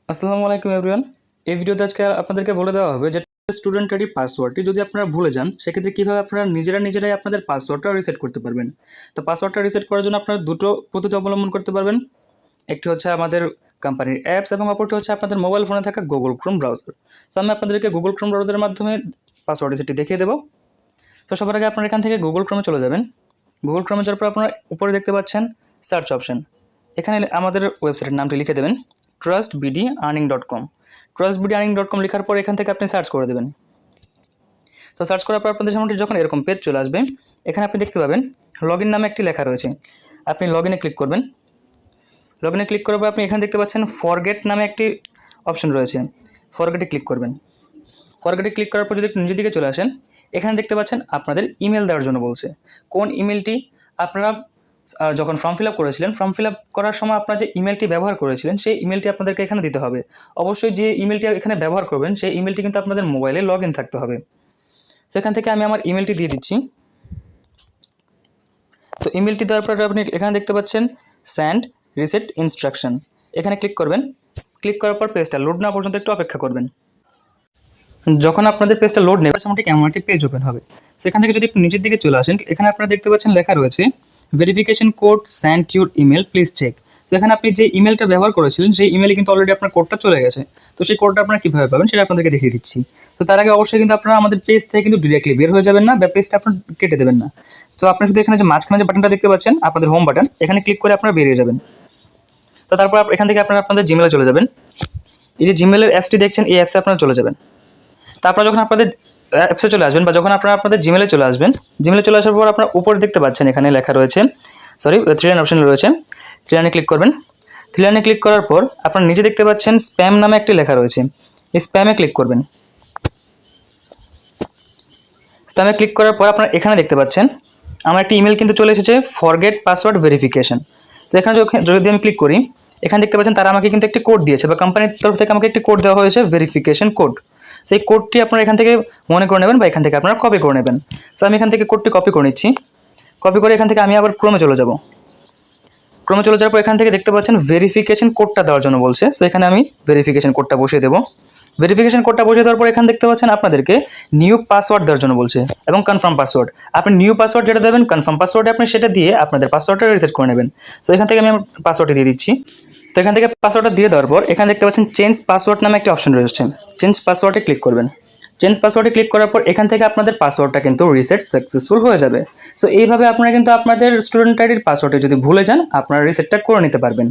আসসালামু আলাইকুম এভরিওয়ান। এই ভিডিওতে আজকে আপনাদেরকে বলে দেওয়া হবে যে স্টুডেন্ট আইডি পাসওয়ার্ডটি যদি আপনারা ভুলে যান সেক্ষেত্রে কীভাবে আপনারা নিজেরাই আপনাদের পাসওয়ার্ডটা রিসেট করতে পারবেন। তো পাসওয়ার্ডটা রিসেট করার জন্য আপনারা দুটো পদ্ধতি অবলম্বন করতে পারবেন। একটি হচ্ছে আমাদের কোম্পানির অ্যাপস এবং অপরটি হচ্ছে আপনাদের মোবাইল ফোনে থাকা গুগল ক্রোম ব্রাউজার। সো আমি আপনাদেরকে গুগল ক্রোম ব্রাউজারের মাধ্যমে পাসওয়ার্ড রিসেটটি দেখিয়ে দেবো। তো সবার আগে আপনারা এখান থেকে গুগল ক্রোমে চলে যাবেন। গুগল ক্রোমে যাওয়ার পর আপনারা উপরে দেখতে পাচ্ছেন সার্চ অপশন। এখানে আমাদের ওয়েবসাইটের নামটি লিখে দেবেন trustbdearning.com। trustbdearning.com লেখার পর এখান থেকে আপনি সার্চ করে দেবেন। তো সার্চ করার পর আপনাদের সামনে যখন এরকম পেজ চলে আসবে, এখানে আপনি দেখতে পাবেন লগইন নামে একটি লেখা রয়েছে। আপনি লগইনে ক্লিক করবেন। লগইনে ক্লিক করার পর আপনি এখানে দেখতে পাচ্ছেন ফরগেট নামে একটি অপশন রয়েছে। ফরগেটে ক্লিক করবেন। ফরগেটে ক্লিক করার পর যদি একটু নিচের দিকে চলে আসেন, এখানে দেখতে পাচ্ছেন আপনাদের ইমেল দেওয়ার জন্য বলছে। কোন ইমেলটি আপনারা যখন ফর্ম ফিল আপ করেছিলেন, ফর্ম ফিল আপ করার সময় আপনারা যে ইমেলটি ব্যবহার করেছিলেন সেই ইমেলটি আপনাদেরকে এখানে দিতে হবে। অবশ্যই যে ইমেলটি এখানে ব্যবহার করবেন সেই ইমেলটি কিন্তু আপনাদের মোবাইলে লগ ইন থাকতে হবে। সেখান থেকে আমি আমার ইমেলটি দিয়ে দিচ্ছি। তো ইমেলটি দেওয়ার পর আপনি এখানে দেখতে পাচ্ছেন সেন্ড রিসেট ইনস্ট্রাকশন, এখানে ক্লিক করবেন। ক্লিক করার পর পেজটা লোড না পর্যন্ত একটু অপেক্ষা করবেন। যখন আপনাদের পেজটা লোড নেবে মোটামুটি কেমন একটি পেজ ওপেন হবে। সেখান থেকে যদি নিচের দিকে চলে আসেন, এখানে আপনারা দেখতে পাচ্ছেন লেখা রয়েছে verification code send your email please check. সেখানে আপনি যে ইমেলটা ব্যবহার করেছিলেন সেই ইমেলে কিন্তু অলরেডি আপনার কোডটা চলে গেছে। তো সেই কোডটা আপনারা কীভাবে পাবেন সেটা আপনাদেরকে দেখিয়ে দিচ্ছি। তো তার আগে অবশ্যই কিন্তু আপনারা আমাদের পেজ থেকে কিন্তু ডিরেক্টলি বের হয়ে যাবেন না বা পেজটা আপনার কেটে দেবেন না। তো আপনি শুধু এখানে যে মাঝখানে যে বাটনটা দেখতে পাচ্ছেন আপনাদের হোম বাটন, এখানে ক্লিক করে আপনারা বেরিয়ে যাবেন। তো তারপর এখান থেকে আপনারা আপনাদের জিমেলে চলে যাবেন। এই যে জিমেলের অ্যাপসটি দেখছেন এই অ্যাপসে আপনারা চলে যাবেন। তারপর যখন আপনাদের অ্যাপসে চলে আসবেন বা যখন আপনারা আপনাদের জিমেলে চলে আসবেন, জিমেলে চলে আসার পর আপনার উপরে দেখতে পাচ্ছেন এখানে লেখা রয়েছে থ্রি লাইন অপশন রয়েছে। থ্রি লাইনে ক্লিক করবেন। থ্রি লাইনে ক্লিক করার পর আপনারা নিচে দেখতে পাচ্ছেন স্প্যাম নামে একটি লেখা রয়েছে। এই স্প্যামে ক্লিক করবেন। স্প্যামে ক্লিক করার পর আপনারা এখানে দেখতে পাচ্ছেন আমার একটি ইমেল কিন্তু চলে এসেছে ফরগেট পাসওয়ার্ড ভেরিফিকেশন। তো এখানে যদি আমি ক্লিক করি, এখানে দেখতে পাচ্ছেন তারা আমাকে কিন্তু একটি কোড দিয়েছে বা কোম্পানির তরফ থেকে আমাকে একটি কোড দেওয়া হয়েছে ভেরিফিকেশন কোড। সেই কোডটি আপনারা এখান থেকে মনে করে নেবেন বা এখান থেকে আপনারা কপি করে নেবেন। সো আমি এখান থেকে কোডটি কপি করে নিচ্ছি। কপি করে এখান থেকে আমি আবার ক্রোমে চলে যাব। ক্রোমে চলে যাওয়ার পর এখান থেকে দেখতে পাচ্ছেন ভেরিফিকেশন কোডটা দেওয়ার জন্য বলছে। সো এখানে আমি ভেরিফিকেশন কোডটা বসিয়ে দেবো। ভেরিফিকেশন কোডটা বসিয়ে দেওয়ার পর এখানে দেখতে পাচ্ছেন আপনাদেরকে নিউ পাসওয়ার্ড দেওয়ার জন্য বলছে এবং কনফার্ম পাসওয়ার্ড। আপনি নিউ পাসওয়ার্ড যেটা দেবেন, কনফার্ম পাসওয়ার্ডে আপনি সেটা দিয়ে আপনাদের পাসওয়ার্ডটা রিসেট করে নেবেন। সো এখান থেকে আমি আমার পাসওয়ার্ডটি দিয়ে দিচ্ছি। তো এখান থেকে পাসওয়ার্ডটা দিয়ে দেওয়ার পর এখানে দেখতে পাচ্ছেন চেঞ্জ পাসওয়ার্ড নামে একটা অপশন রয়েছে। চেঞ্জ পাসওয়ার্ডে ক্লিক করবেন। চেঞ্জ পাসওয়ার্ডে ক্লিক করার পর এখান থেকে আপনাদের পাসওয়ার্ডটা কিন্তু রিসেট সাকসেসফুল হয়ে যাবে। সো এইভাবে আপনারা কিন্তু আপনাদের স্টুডেন্ট আইডির পাসওয়ার্ডে যদি ভুলে যান আপনারা রিসেটটা করে নিতে পারবেন।